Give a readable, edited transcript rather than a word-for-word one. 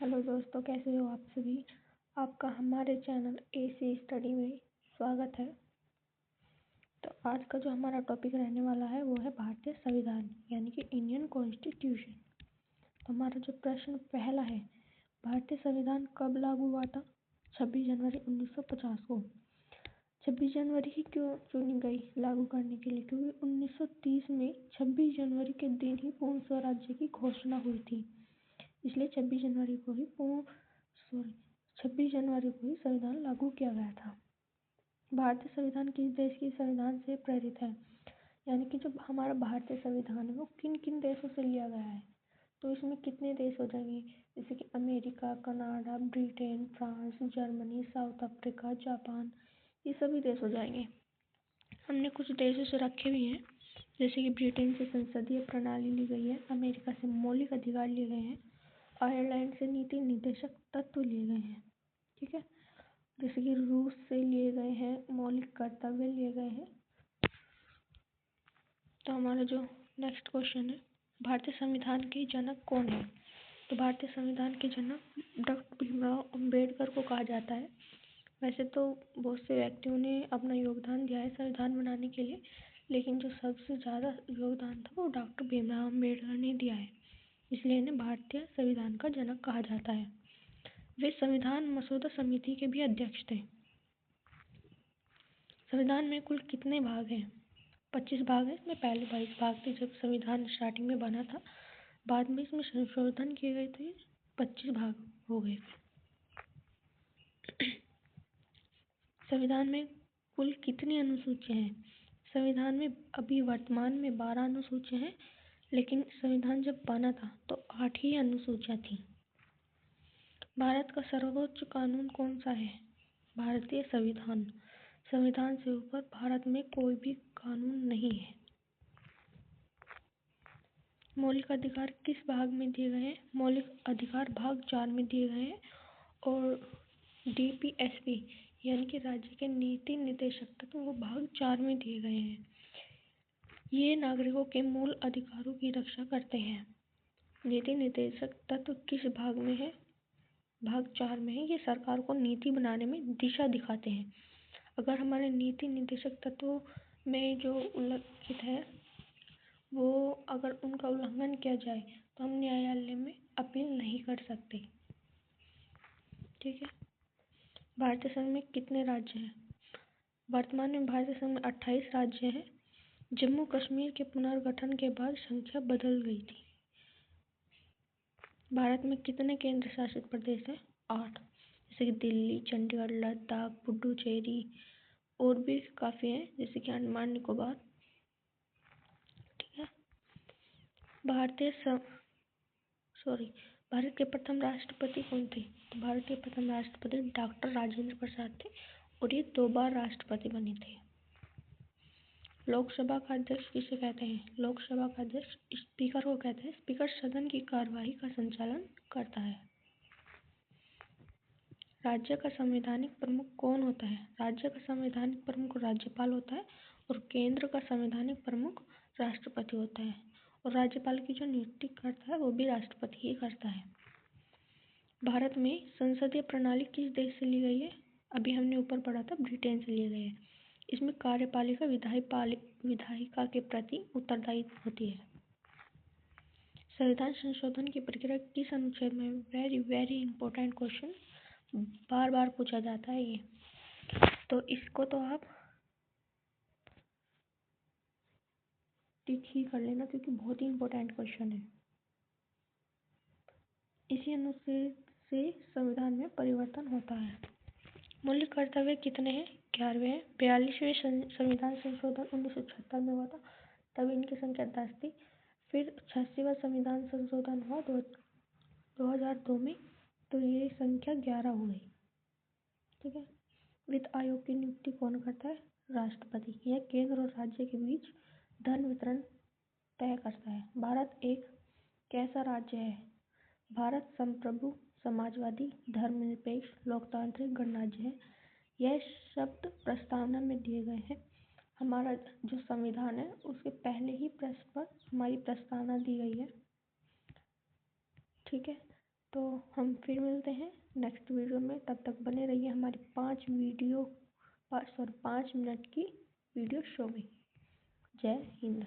Hello दोस्तों, कैसे हो आप सभी। आपका हमारे चैनल एसी स्टडी में स्वागत है। तो आज का जो हमारा टॉपिक रहने वाला है वो है भारतीय संविधान यानी कि इंडियन कॉन्स्टिट्यूशन। तो हमारा जो प्रश्न पहला है, भारतीय संविधान कब लागू हुआ था? 26 जनवरी 1950 को। 26 जनवरी ही क्यों चुनी गई लागू करने के लिए? क्योंकि 1930 में 26 जनवरी के दिन ही पूर्ण स्वराज्य की घोषणा हुई थी, इसलिए 26 जनवरी को ही 26 जनवरी को ही संविधान लागू किया गया था। भारतीय संविधान किस देश के संविधान से प्रेरित है? यानी कि जो हमारा भारतीय संविधान है वो किन किन देशों से लिया गया है? तो इसमें कितने देश हो जाएंगे, जैसे कि America, Canada, Britain, France, Germany, south Africa, Japan, ये सभी देश हो जाएंगे। हमने कुछ देशों से रखे भी हैं, जैसे कि ब्रिटेन से संसदीय प्रणाली ली गई है, अमेरिका से मौलिक अधिकार लिए गए हैं, आयरलैंड से नीति निर्देशक तत्व लिए गए हैं। ठीक है, जैसे कि रूस से लिए गए हैं, मौलिक कर्तव्य लिए गए हैं। तो हमारा जो नेक्स्ट क्वेश्चन है, भारतीय संविधान के जनक कौन है? तो भारतीय संविधान के जनक डॉक्टर भीमराव अंबेडकर को कहा जाता है। वैसे तो बहुत से व्यक्तियों ने अपना योगदान दिया है संविधान बनाने के लिए, लेकिन जो सबसे ज़्यादा योगदान था वो डॉक्टर भीमराव अंबेडकर ने दिया है, इसलिए इन्हें भारतीय संविधान का जनक कहा जाता है। वे संविधान मसौदा समिति के भी अध्यक्ष थे। संविधान में कुल कितने भाग हैं? 25 भाग हैं। इसमें पहले 22 भाग थे जब संविधान स्टार्टिंग में बना था, बाद में इसमें संशोधन किए गए थे, 25 भाग हो गए। संविधान में कुल कितनी अनुसूचियां हैं? संविधान में अभी वर्तमान में 12 अनुसूचियां हैं, लेकिन संविधान जब बना था तो 8 ही अनुसूचियां थी। भारत का सर्वोच्च कानून कौन सा है? भारतीय संविधान। संविधान से ऊपर भारत में कोई भी कानून नहीं है। मौलिक अधिकार किस भाग में दिए गए हैं? मौलिक अधिकार भाग 4 में दिए गए हैं, और डीपीएसपी यानी कि राज्य के नीति निर्देशक तत्व वो भाग 4 में दिए गए हैं। ये नागरिकों के मूल अधिकारों की रक्षा करते हैं। नीति निर्देशक तत्व किस भाग में है? भाग 4 में है। ये सरकार को नीति बनाने में दिशा दिखाते हैं। अगर हमारे नीति निर्देशक तत्वों में जो उल्लिखित है वो अगर उनका उल्लंघन किया जाए तो हम न्यायालय में अपील नहीं कर सकते। ठीक है, भारतीय संघ में कितने राज्य हैं? वर्तमान में भारतीय संघ में 28 राज्य हैं। जम्मू कश्मीर के पुनर्गठन के बाद संख्या बदल गई थी। भारत में कितने केंद्र शासित प्रदेश हैं? 8, जैसे कि दिल्ली, चंडीगढ़, लद्दाख, पुडुचेरी, और भी काफ़ी हैं, जैसे कि अंडमान निकोबार। ठीक है, भारत के प्रथम राष्ट्रपति कौन थे? तो भारत के प्रथम राष्ट्रपति डॉक्टर राजेंद्र प्रसाद थे, और ये 2 बार राष्ट्रपति बने थे। लोकसभा का अध्यक्ष किसे कहते हैं? लोकसभा का अध्यक्ष स्पीकर को कहते हैं। स्पीकर सदन की कार्यवाही का संचालन करता है। राज्य का संवैधानिक प्रमुख कौन होता है? राज्य का संवैधानिक प्रमुख राज्यपाल होता है, और केंद्र का संवैधानिक प्रमुख राष्ट्रपति होता है, और राज्यपाल की जो नियुक्ति करता है वो भी राष्ट्रपति ही करता है। भारत में संसदीय प्रणाली किस देश से ली गई है? अभी हमने ऊपर पढ़ा था, ब्रिटेन से ली गई है। इसमें कार्यपालिका विधायिका के प्रति उत्तरदायी होती है। संविधान संशोधन की प्रक्रिया किस अनुच्छेद में? वेरी वेरी इंपॉर्टेंट क्वेश्चन, बार बार पूछा जाता है ये, तो इसको तो आप टिक ही कर लेना क्योंकि बहुत ही इंपॉर्टेंट क्वेश्चन है। इसी अनुच्छेद से संविधान में परिवर्तन होता है। मौलिक कर्तव्य कितने हैं? 11वें हैं। 42वें संविधान संशोधन 1976 में हुआ था, तब इनकी संख्या 10 थी। फिर 86वां संविधान संशोधन हुआ 2002 में, तो ये संख्या 11 हो गई। ठीक है, वित्त आयोग की नियुक्ति कौन करता है? राष्ट्रपति। यह केंद्र और राज्य के बीच धन वितरण तय करता है। भारत एक कैसा राज्य है? भारत संप्रभु, समाजवादी, धर्मनिरपेक्ष, लोकतांत्रिक गणराज्य है। यह शब्द प्रस्तावना में दिए गए हैं। हमारा जो संविधान है उसके पहले ही पृष्ठ पर हमारी प्रस्तावना दी गई है। ठीक है, तो हम फिर मिलते हैं नेक्स्ट वीडियो में। तब तक बने रहिए हमारी 5 मिनट की वीडियो शो में। जय हिंद।